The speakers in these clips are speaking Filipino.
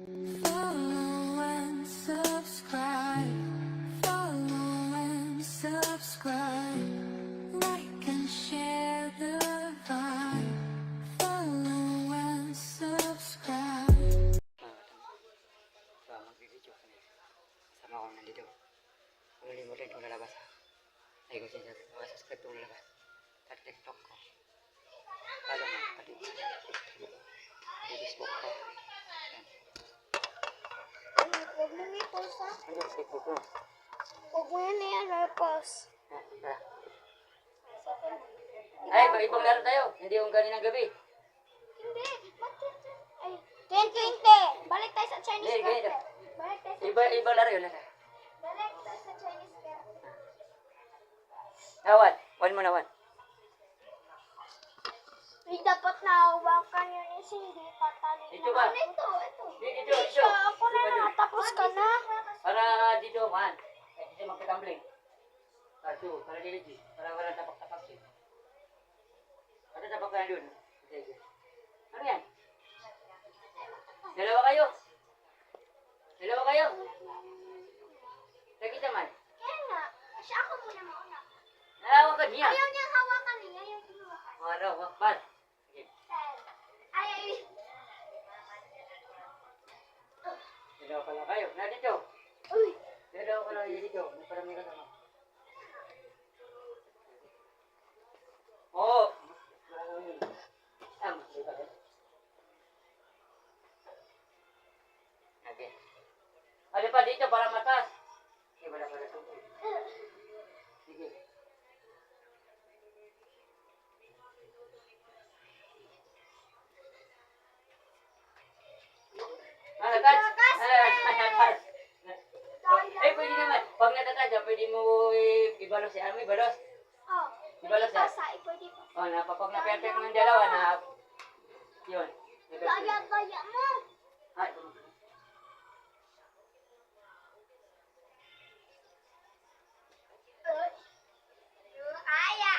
Follow and subscribe. Follow and subscribe. Like and share the vibe. Follow and subscribe. So, magbibideo kami. Sama ko nandito. Huwag kalimutan itong lalabas ha. Ay ko siya sabi. Subscribe itong lalabas. Sa TikTok ko. Follow mo. Pati Facebook ko. Huwag mo nga i-post ha. Ano sa Facebook ko? Huwag mo yan i-post. Tara. Ay, ibang laro tayo. Hindi yung kaninang gabi. Hindi. Ay, 2020. Balik tayo sa Chinese Hindi, ganito. garden. Balik tayo sa Ibang laro yun. Balik tayo sa Chinese garden. Nawan. One mo nawan. Uy, dapat nahawakan yun is hindi patali. Ito ba? Ito. Dito. Ako na nakatapos ka na. Para dito, man. Dito magkakambling. Ito, para dito. Para wala tapak-tapak siya. Ano tapak ka na dun? Ano yan? Dalawa kayo. Nakita man. Kaya nga, siya ako muna mauna. Nalawa ka niya. Ayaw niyang hawakan niya. Ayaw niyang hawakan. Ano, wakbal. Ay. Dalawa pala kayo. Na dito. Uy. Dalawa pala kayo dito. May parami ka sama. Oo. Okay. Ada pa dito para matas. Sige, wala pala ito. Sige. Natatas. Eh, pwede naman. Pag natatas, pwede mo ibalos siya. Ano ibalos? Oh. Ibalos siya. Pwede pa. Oh, napapag na-perfect mo yung dalawa na yun. Gaya mo. Ay, Aya.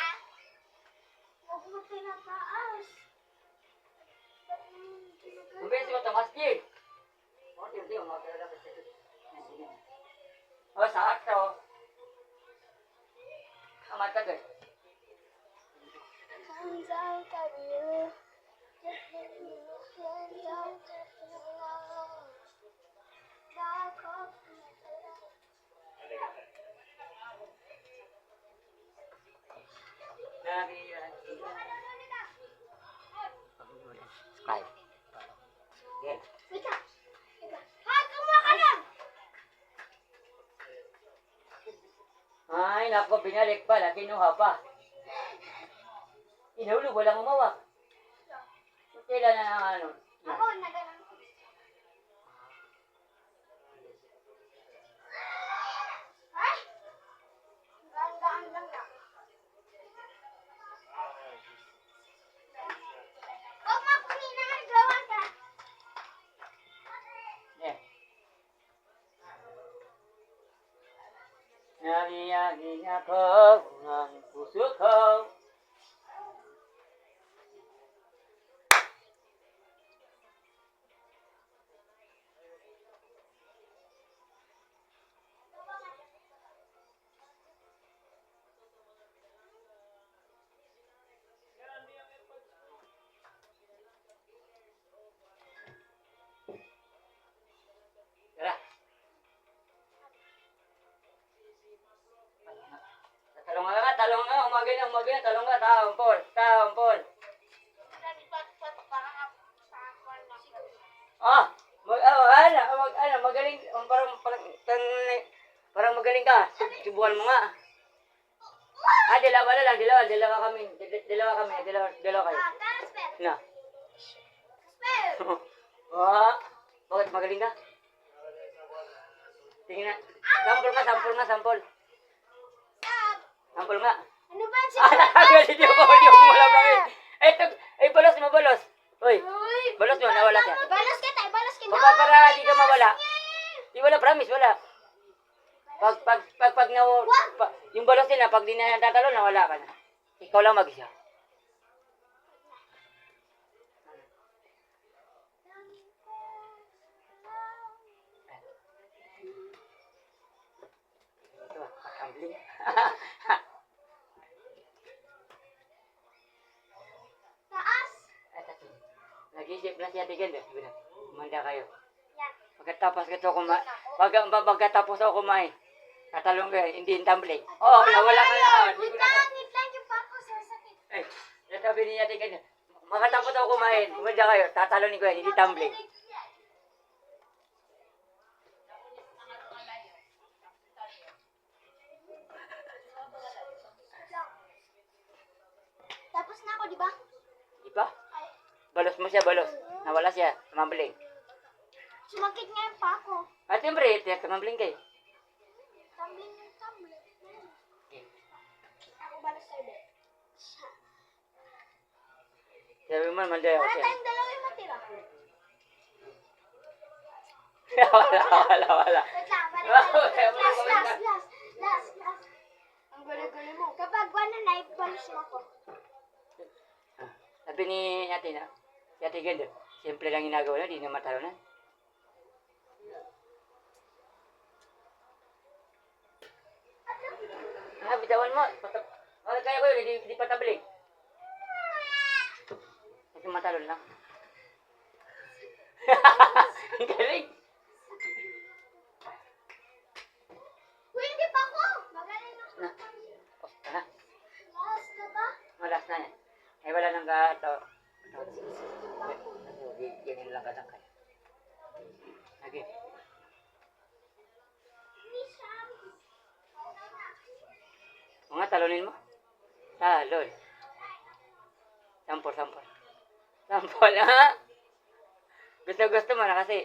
Huwag mo pinataas. kumbes mo ito, masjid. Oh, hindi, umakala ka siya. Oh, sakto. Amat ka guys. Subscribe. Yeah. Ay, nako, binalik pala, kinuha pa. Inahulog, walang umawak. Kailan na ano? Ako, nagalang ko. Ay! Gandaan lang na. Huwag mo akong hinahagawan ka. Yeah. Nabiyagin ako ng puso ko. Tara. Talong nga, umagay na, talong nga, tampol. Magaling, parang magaling ka, subuhan mo nga. Dalawa na lang, dalawa kami, dalawa kayo. Na. Bakit magaling ka? Tingin na, sampol. Sampol nga. Ano ba siya? Hindi mo wala kami. Balos mo. Uy, balos mo, nawala siya. Ibalas kita. Para di ka mawala. Di wala, promise, wala. Pag yung balos nila, pag di na tatalo, nawala ka na. Ikaw lang mag-isa. si Ate Ganda. Manda kayo. Yan. Pagkatapos ako kumain, tatalong kayo, hindi yung tumbling. Oh, nawala ka na. Wait lang, yung pako sa sakit. Ay, sabi ni Ate Ganda, makatapos ako kumain, manda kayo, tatalonin ko yan, hindi tumbling. Tapos na ako, di ba? Di ba? Balos mo siya, balos. Nawala siya, tumambling. Sumakit nga yung pako. At siyempre, tumambling kayo. Tumbling yung tumbling. Okay. Ako ba na sa'yo? Sabi mo, manda ako Para siya. tayong dalawa yung matira. Wala. Wait lang, last. Ang gulo-gulo mo. Kapag wala na, ibalis mo ako. Sabi ni Ate na, si Ate Ganda, simple lang ginagawa na, di na matalunan. Bitawan mo. Kaya ko yun, hindi patabling. Kasi matalon lang. Ang galing. Uy, hindi pa ako! Magaling ako. Na. Ha? Last na ba? Malas na yan. Ay wala nang gato. Ganyan lang katangkay. Okay. Mga talonin mo. Talon. Sampol. Sampol, ha? Gusto mo na kasi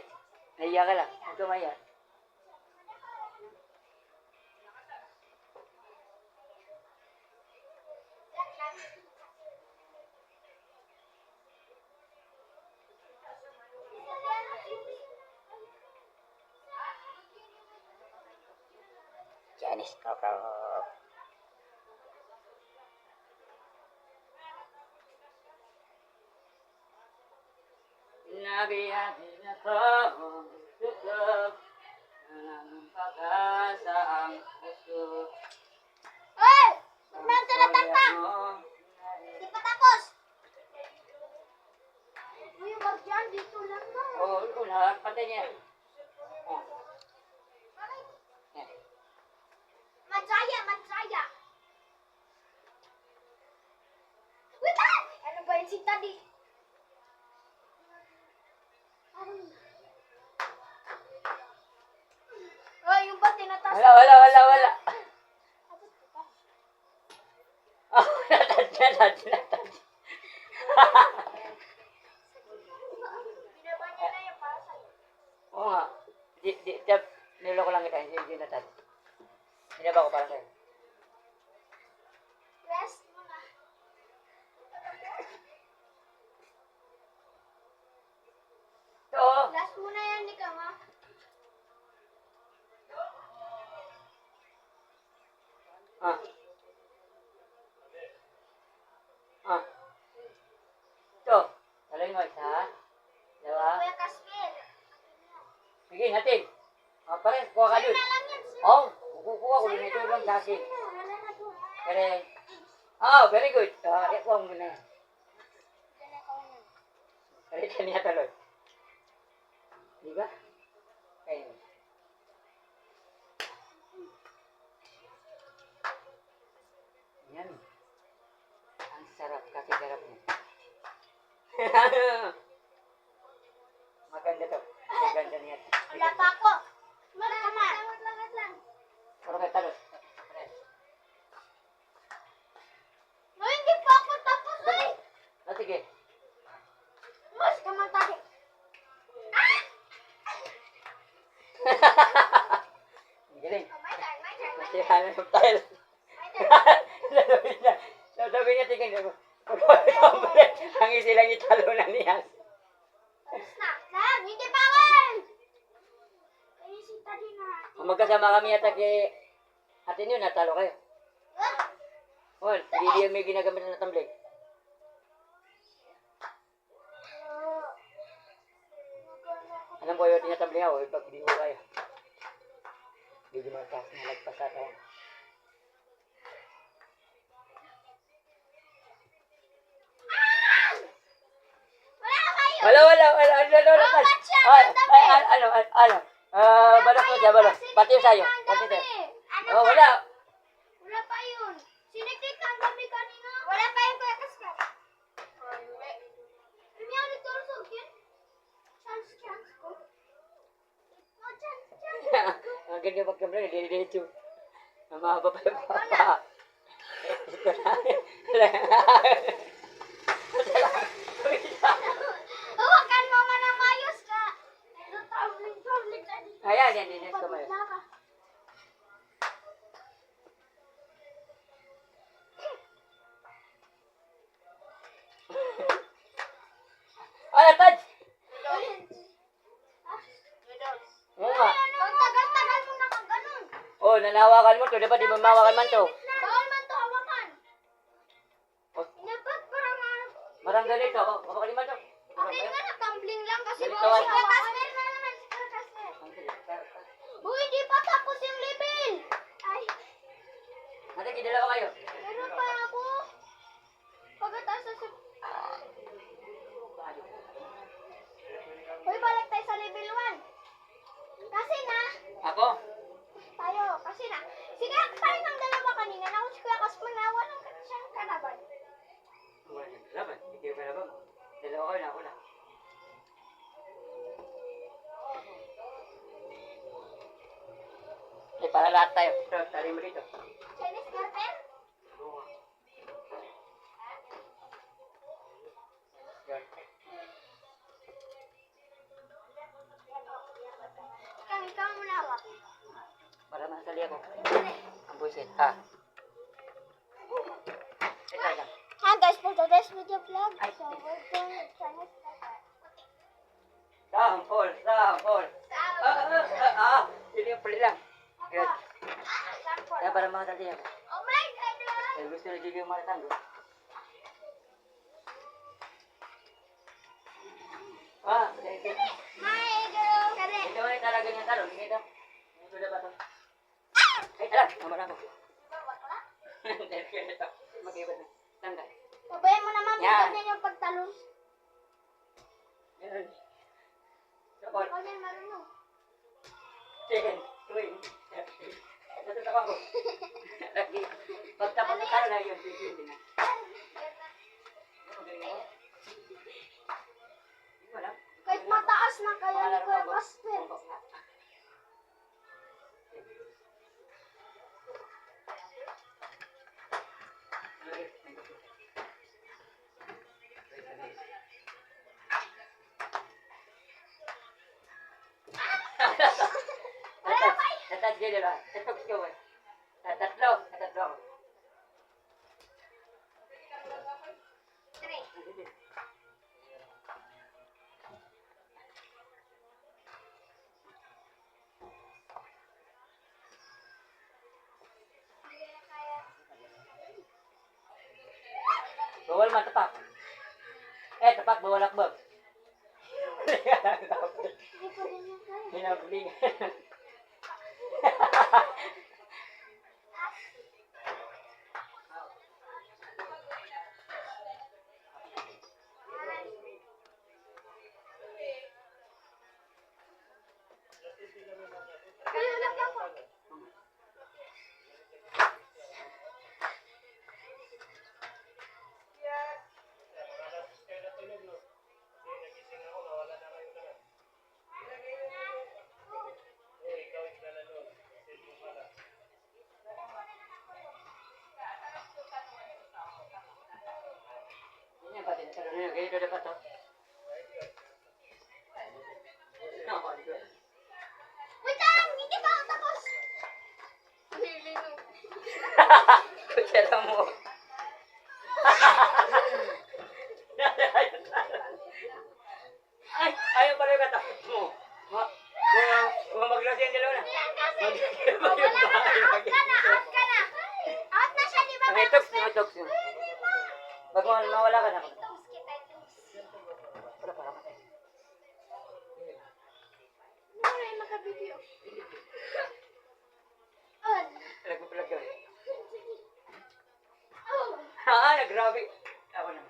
naiya ka lang. Huwag ka maiya. Janice, Nabiyahin ako, tutok, ng pag-asa ang puso. Uy! Magmanta na tata! Di pa tapos! Uy, wag dyan. Dito lang na. Oo, lahat pantay niya. Oh, yan. Mansaya! Wait lang! Ano ba yung si Tadi? Oh, yung ba tinatas? Wala. Oh, natad. Binaban niya na yung para sa'yo. Oo nga. Niloko lang kita, hindi natad. Binaba ko para sa'yo. Rest mo na. Ito, Last muna yan, ikaw ha? ah. Ito, talay mo isa, dalawa. Kuya Kasper. Sige, natin. Pares, kuha ka Sa'yo dun. na lang yan. Oh, kukuha ko dun. Ito lang sa akin. Wala na doon. Kaya, very good. Kuha mo na yan. Kaya niya talon. Di ba? Kaya. Yan. Ang sarap kasi sarap mo. Maganda to. Maganda niya. Wala pa ako. Lahat lang. Puro kayo talon. No, hindi pa ako tapos eh. Sige. Mas kaman tayo. Ang galing. My turn. Masirahan na yung tile. Sabi niya, tingin ko. Ang isi lang italunan niya. Tapos na. Lang, hindi pa ako. Kaya si Tadi na. Kung magkasama kami yata kay atin yun, natalo kayo. Oh, hindi yan may ginagamit na tumbling. Alam ko yung tinatumbling ako, pag hindi ko kaya. Hindi mataas na lagpas sa tayo. Wala kayo. Wala. Ano? Balak mo siya, balak. Pati yung sayo. Pati sa'yo. Ano Oh, pa? wala. Wala pa yun. Siniklik ang gabi kanina. Wala pa yung kuya kaskat. Hindi ako nagturusog yun. Chance ko. No chance. Ang ganda pagkamera, dire-diretso. Ang mahaba pa yung papa. Ito na. Hawakan mo man ng mayos ka. Traveling na dito. Ayan, yan ko mayo. Pagod na ka. Ay, touch! Oo nga. Ang tagal-tagal mo na kang ganun. Oh, nanawakan mo to. Dapat di mo mawakan man to. Bawal man to hawakan. Oh, Dapat parang marang ganito. Oh, mawakan man to. okay na tumbling lang kasi Ganito, bawal ah. si Kasper na naman si Kasper. Uy, di pa tapos yung level. Ay, Ate, kidala ko kayo. meron pa ako. Pagkatapos sa... Uy, balik tayo sa level 1. Kasi na, Ako? tayo, kasi na. Sige, tayo ng dalawa kanina. Naku, si Kuya Kasper na walang siyang kalaban. Wala nang laban. Hindi kayo kalaban mo. Dalawa kayo na ako na. Eh, para lahat tayo. Ito, tali mo dito. Chinese garter? Yan. Ikaw muna hawak. Para masali ako. Ang buisit. Ha? Ito lang. Hi guys, for today's video vlog, Ay. so we're doing Chinese garter. Sampol, sampol. Sili yung puli lang. Yan. Sample. Yan, para makasali ako. Oh my God! Lord. Eh, gusto na Gigi yung maratando. Ito. Hi, girl! Kare! Ito na talaga niya talon. Ito. Ito na ba ito? Ay, alam. Naman ako. Ito. Mag-ibat na. Tanggal. Pabayan mo naman, Yan. bigat yung pagtalon. Yan. Sapol. Ikaw yan marunong. Chicken. Tuwing. Natatawa ko. Lagi. Pagtapos ng talon na yun. Hindi na. Wala. Kahit mataas na kaya ni Kuya Kasper. Tatad gila ba? Tatok siya ba? Tatlo. Tatlo ako. Three. Bawal man tapak. Tapak bawal akbag. Hindi pa din yung kaya. Hinabli. Kaya lang ako. Ini apa din? Pero niya ganito dapat to. Ako dito. Wait lang! Hindi pa ako tapos! Kutsara mo. Ay, ayaw pala yung katapos mo. Kung maglas yung dalawa na. Yan kasi! Mag- Oh, wala ka na! Out ka na! Out ka na! Out na siya, di ba? May toks na, toks yun. Hindi pa! Pag mawala ka na. Itoos kita, itoos. Wala para matay. Wala yung makabidyo. On. Nagpupulag ka. Oh! Nagrabe. Ako na.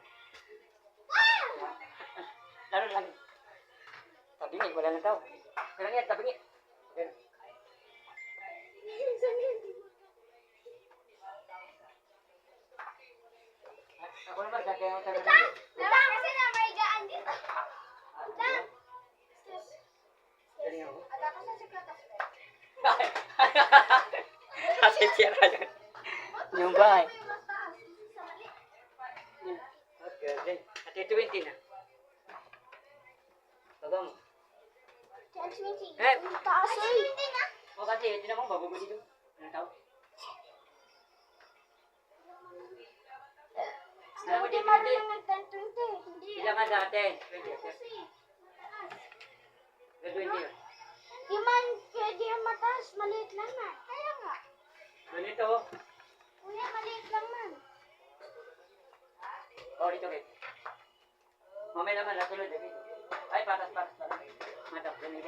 Ah! Lalo lang. Sabi nga, wala na tao. daw. Kailan yan, tabingi. Yan. Ako naman, sa kaya ako Utang! Utang! Kasi na may gaan dito. Utang! Galing ako. Ada ka sa sekretas. Kasi siya ka yun. Yung bahay. Okay, ate 20 na. Baga mo. Eh! Taas eh. O kasi, hindi naman bago mo dito. Anong tao? Alam mo, Hindi dito, marunong nag-10-20. Hindi. Ilang nga dati? 20. Kasi. Gagawin yun. Di man pwede yung mataas. Maliit lang man. Kaya nga. Ganito. Kuya, maliit lang man. O, dito kayo. Mamaya naman, nasunod. Ay, patas. Matap, ganun.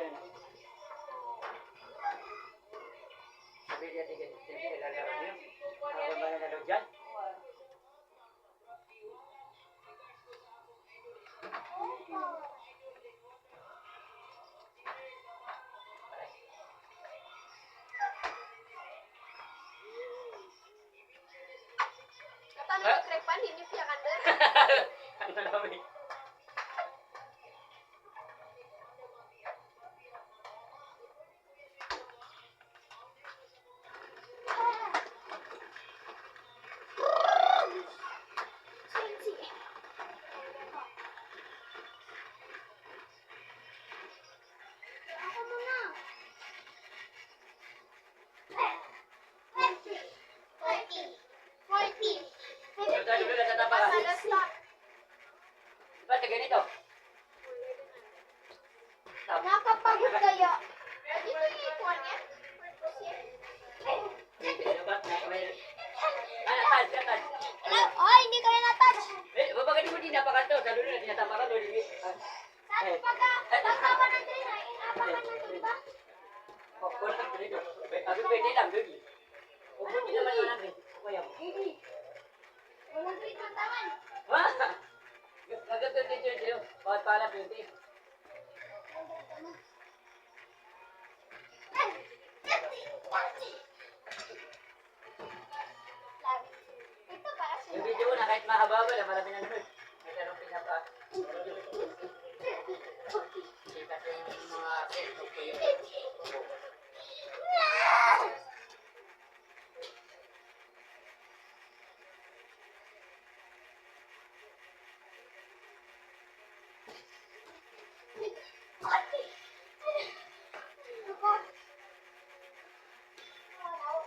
Sabi niya, sige, lalaro niyo. Ako ba na lalo dyan? Paano magkrepan? Hindi siya kanda. Ang malami. Ako muna. 40. Dulu na tatapa ka. Stop. Diba, sa ganito? Stop. Nakapagod kayo. Dito yung ikuan yan. Touch. Hello? Oh, hindi kayo na-touch. Eh, babaga di mo din napakanto. Sa dulo na tinatapa ka, dulo. Saan pagkawa ng train ay inapakan na ito, diba? Walang ganito. Abi, pwede lang, dulo. Huwag mo din naman walang ganito. Kaya mo. Hindi. Walang train ng taman. Ha? Nagagawin din sa'yo. Bawat pala, 20. Ito para sa Yung video na kahit mahaba wala, marami na nanood. May tanong pinapa. Sikat yung mga Facebook ko yun.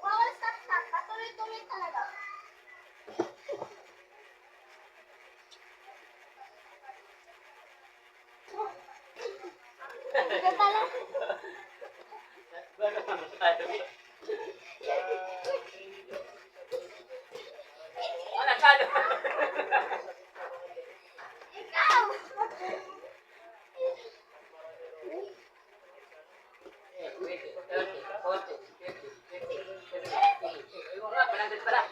Bawal stop. Patuloy-tuloy talaga. Ito talaga. Oh, nasalo! Ikaw!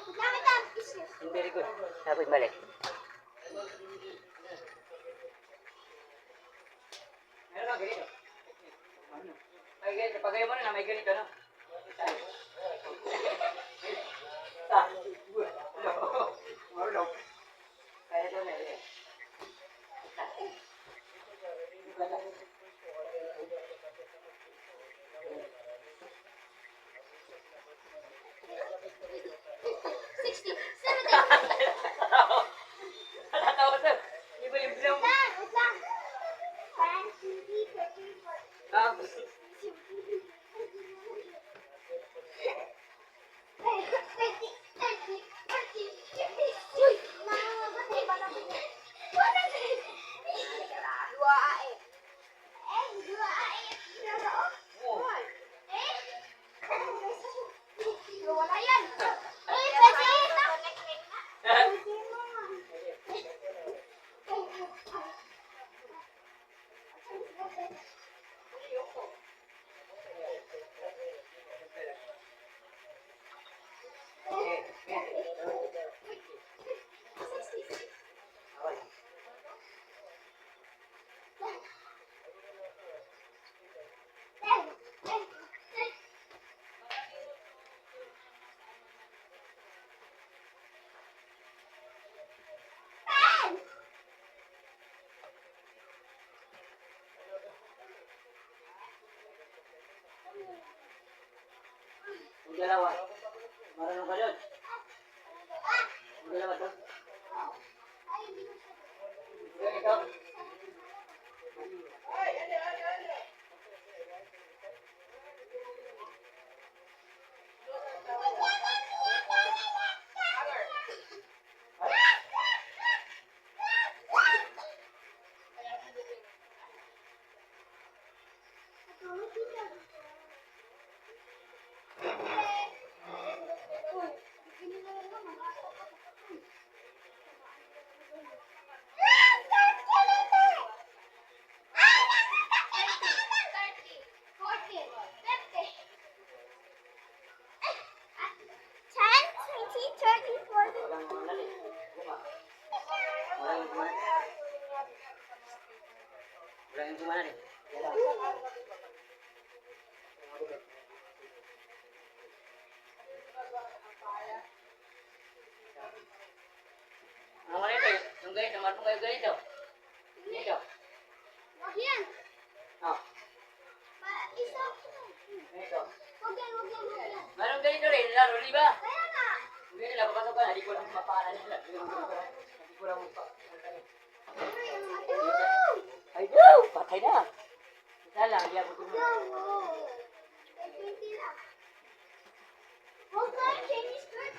Gamit ang isip. Very good. Tapos balik. Meron ka ganito. May ganito. Pagay mo na may ganito, no? Marunong. Kaya ito na yun. Natatawa sir. Iba yung bloom. Wait lang. Fancy, Tapos, wala yan. Eh, pwede ito. Yung dalawa. Marunong ka doon. Yung dalawa doon. Ay, hindi ko siya. Yung ikaw. Walang mga nalit. Walang kumanan. Walang kumanan eh. Ang mga nito, yung ganito, marunong kayo ganito. Ganito. Yan. Oh, Isa. ganito. Huwag yan. Marunong ganito rin, laro, di ba? Kaya nga. Hindi nila papasok ka, hindi ko lang mapaanan nila. Hindi ko lang mapaanan. Ay, no! Patay na! Isa lang, hindi ako tumulong. Huwag ka, Chinese skirt.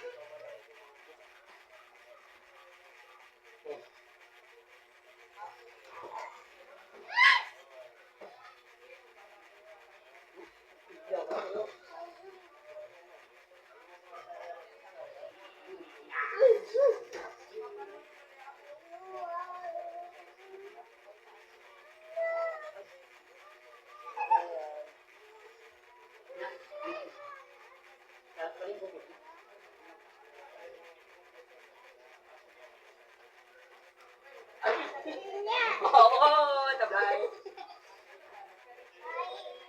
Oo, tablay.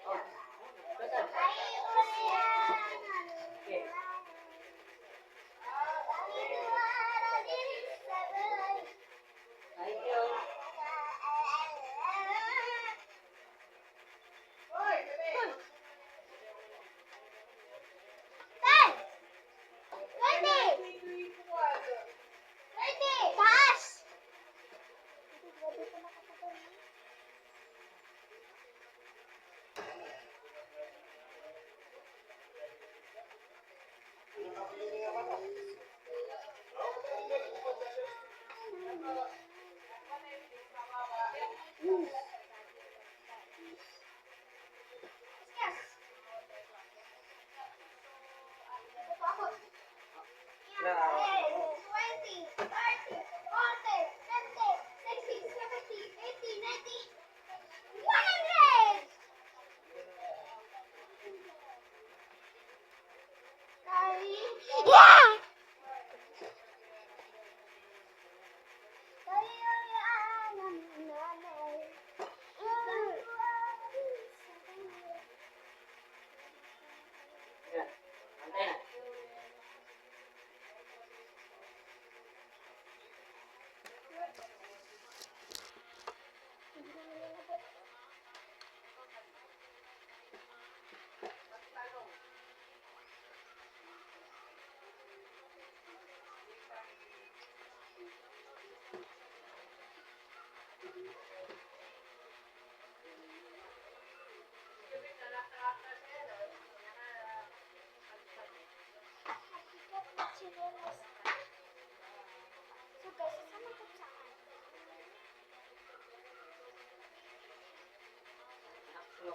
Oh, saan? Okay. Thank you. Yeah! Yan. Antay na.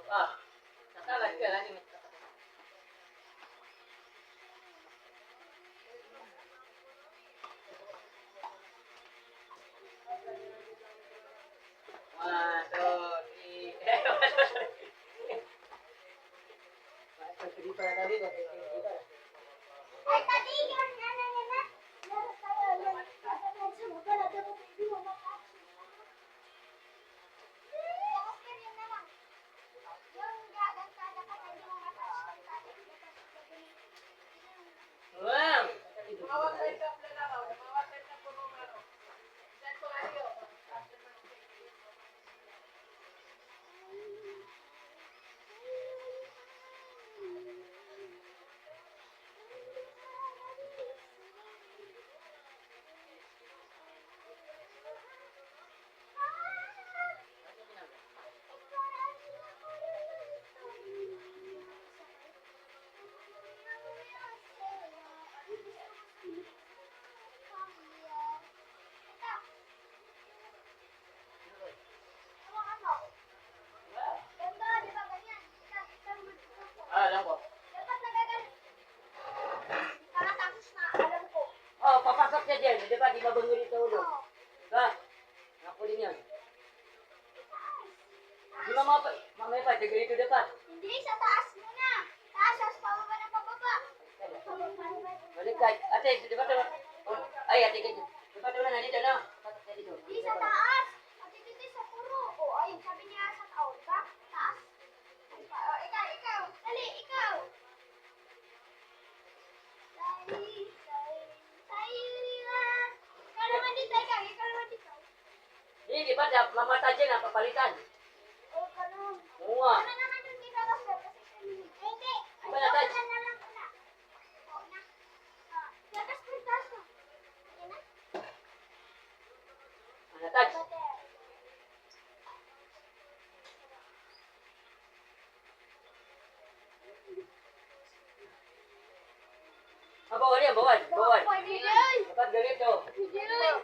Ah, nakalat ka lang. One, two, three. Hindi pa tabi ko. Ay, tadi yan, yan. Meron tayo, yan. Sa mga natin mo, hindi mo makakasya. Okay rin naman. Yung gagantada ka na, hindi mo makakasya. Wow! Di ba? Di mabango rin sa ulo. Ba? Ako din yun. Di mamaya pa, taga ito dapat. Hindi, sa taas muna. Taas, tapos pababa ng pababa. Balik ka. Ate, di ba ito? Ay, ate, di ba ito na nandito na? Dito. Hindi, sa taas. At dito sa puro. O, ayun, sabi niya sa taon, ba? Taas. Ikaw. Dali, ikaw. Sayurilan. Ikaw naman dito, ikaw naman dito. Di ba? Mamatay siya na, papalitan. O, ganun. Oo nga. Ano naman yung ginagawa kasi hindi. Hindi. Iba na, touch. Na lang ko na. O, na. Gatas mo, taas mo. Ayan na. Ano, touch? Bawal yan, bawal. Pwede yun. Dapat ganito. Pwede yun.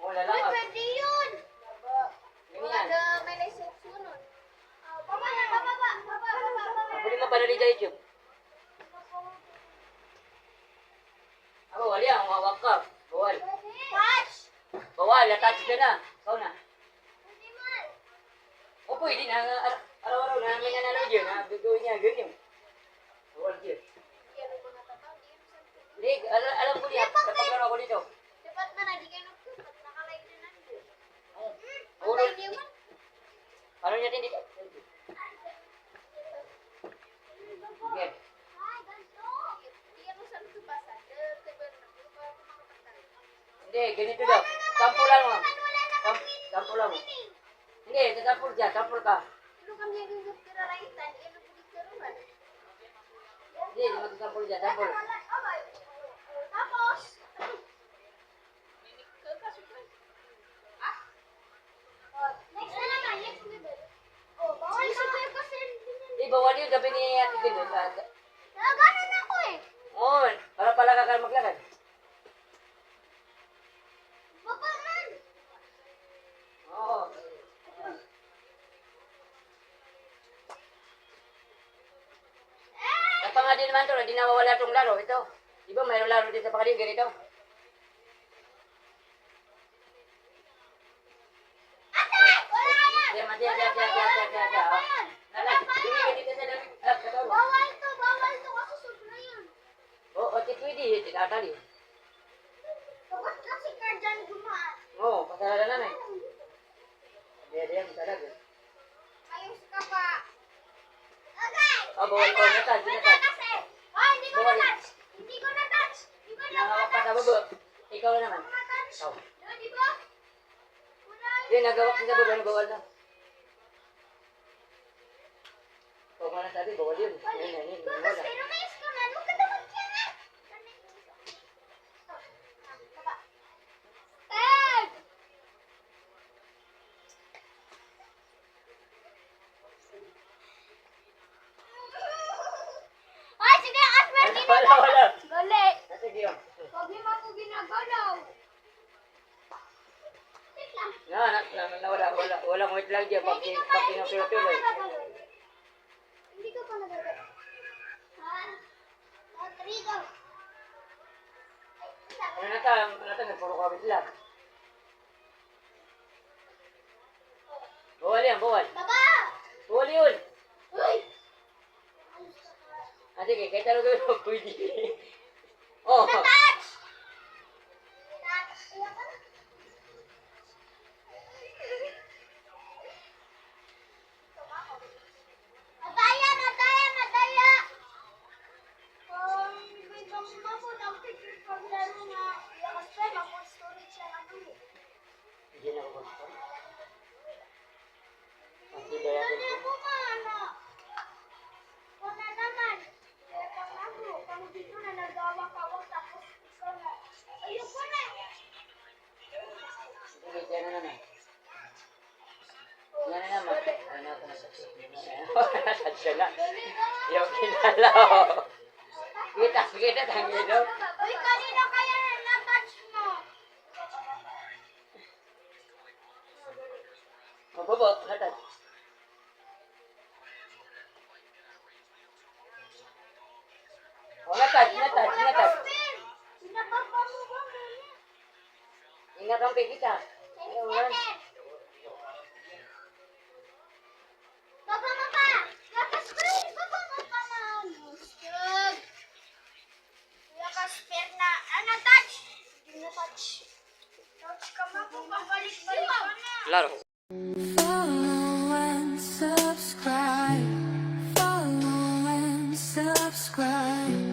Oo, lalangat. Pwede yun. Ganyan. May license sunod. Baba na, baba. Pwede mo pala sa YouTube. Bawal yan, umawak ka. Bawal. Touch. Bawal, attach ka na. Ikaw na. Pwede man. O pwede na, araw-araw na namin nanalo dyan. Gagawin niya, ganyan. Bawal dyan. Hindi, alam ko niya. Napaglaro ako dito. Dapat man, hindi kayo nakalive na nandun. Ulo. Online niyo man. Ano niya dito? Sige. Ay, ganito. Hindi mo sa lutubasan. Hindi, ganito daw. Sample lang mo. Sample lang mo. Hindi, sample dyan. Sample ka. Ano kami yung kiraraitan? Ano po yung kiruman? Hindi, sample dyan. Sample. Tapos, next na naman, next na ba? Oh, bawal ka. Hindi, bawal yun. Sabi ni Ate Gino. Nagaganan ako eh. Oo, para pala ka maglakad. Baba man. Oo. Napa nga din naman ito, hindi nawawala itong laro. Ito. Di ba mayroong laro dito sa pakaligid ito? Ate! Wala yan! Diyan, diyan. Nalag, hindi dito sa damit. Katulog. Bawal to kasi sobra yan. Oo, pwede. Tinatali. Tapos kasi ka dyan gumaan. Oo, pasalaran namin. Diyan, talaga. Ayos ka pa. Okay! Ah, bawal ko. Natouch. Kasi. Oh, hindi ko Bawal. na-touch. Hindi ko na-touch. Nangawak pa sa baba. Ikaw na naman. Na-touch. Ikaw. Di ba? Wala Hindi, nagawak siya sa baba. Bawal na. Huwag mo na sabi, bawal yun. Yan. Bakas, Wala. pero may isko na. Huwag ka naman yan na. Baba. Tag! Ay, sige, Asmer, Wala. Gali. Ate Gio. Huwag niyo ako ginagalaw. Sit lang. Walang wait lang dyan. Pag pinutuloy. Hindi ka pa nagagalaw. Ha? Rodrigo. Ano na nagpuro kawit lang. Bawal yan, bawal. Baba! Bawal yun. Uy! Ate, kahit talaga yun, pwede. Oh. Na-touch! Touch. Iyak ka na. Madaya! May bangma po ng picture paglaro nga. Iyak ka pa, mag-full storage siya ng dulo. Hindi na ako gusto. Ang tibay natin Ano po. po mana? Wala naman. Kaya pang ako, kamo dito na nagawak-awak tapos ikaw na. Ayoko na. Sige, yan na naman. Yan na naman. Ano ako na sa siya na. Yung kinalaw. Kita tangido. Uy, kanina kaya na-touch mo? Mabobo, natad. Oh, natad. Spin! Abang pigi ka. Ayaw yan. Baba, baba! Nakasper! Baba, baba na! Lusog! Nakasper na. Ano, touch? Hindi na touch. Touch ka ba? Pabalik-balik ka na. Laro. Follow and subscribe. Follow and subscribe.